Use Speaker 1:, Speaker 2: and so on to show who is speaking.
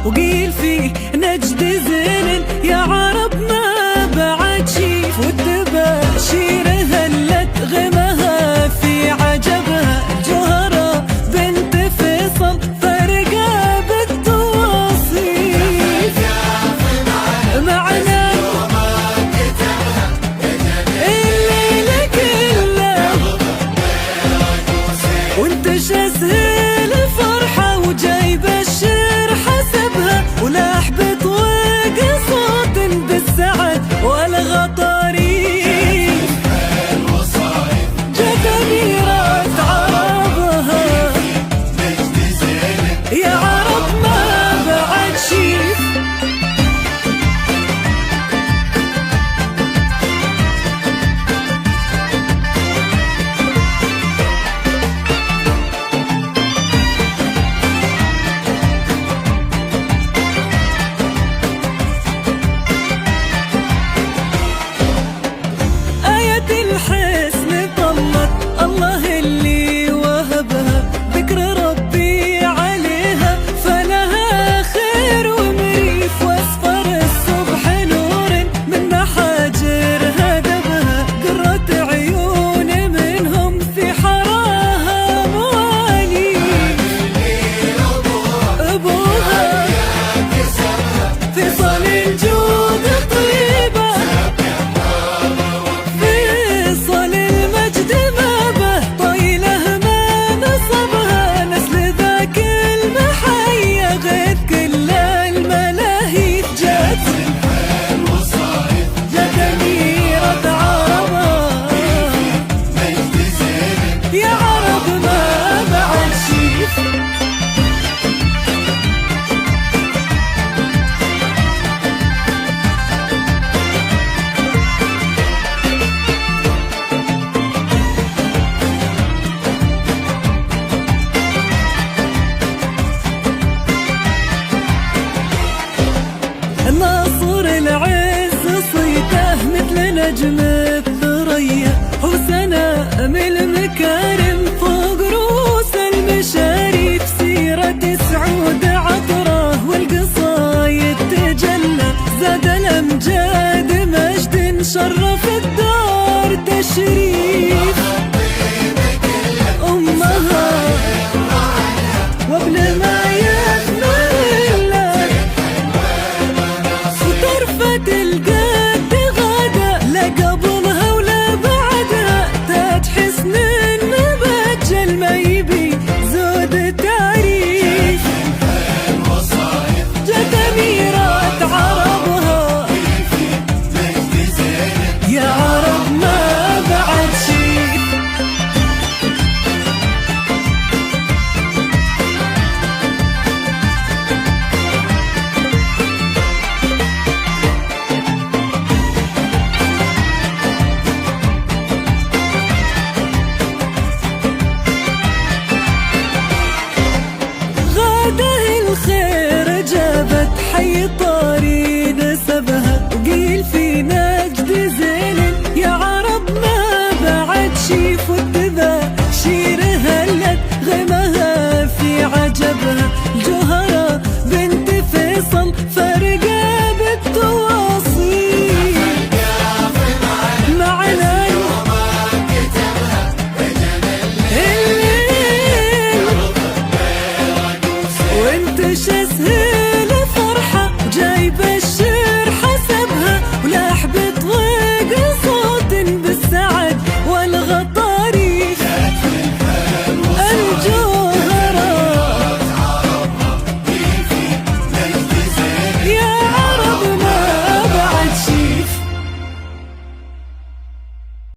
Speaker 1: وقيل فيه نجد زين يا عرب ما بعد شيف، والتباشير هلت غمها في عجبها الجوهرة بنت فيصل فرقة بالتوصيف معنا الليلة كلها وانت شاسل فرحة وجاي بشر حسبها ولاح بطوق صوت بالسعد والغطاريف جت أميرة عربها يا عرب ما بعد شيف. الحسن طلت الله اللي وهبها ذكر ربي عليها فلها خير ومريف، واصفر الصبح نور من محاجرها دبها قرة عيون منهم في حراها مواليف. ابوها فيصل الجود طيبه يا عرب ما بعد شيف. ناصر العز صيته مثل نجم الثريا، حسنا من المكارم فوق رؤوس المشاريف، سيرة سعود عطره والقصايد تجلى، زاد الأمجاد مجد شرف الدار تشريف.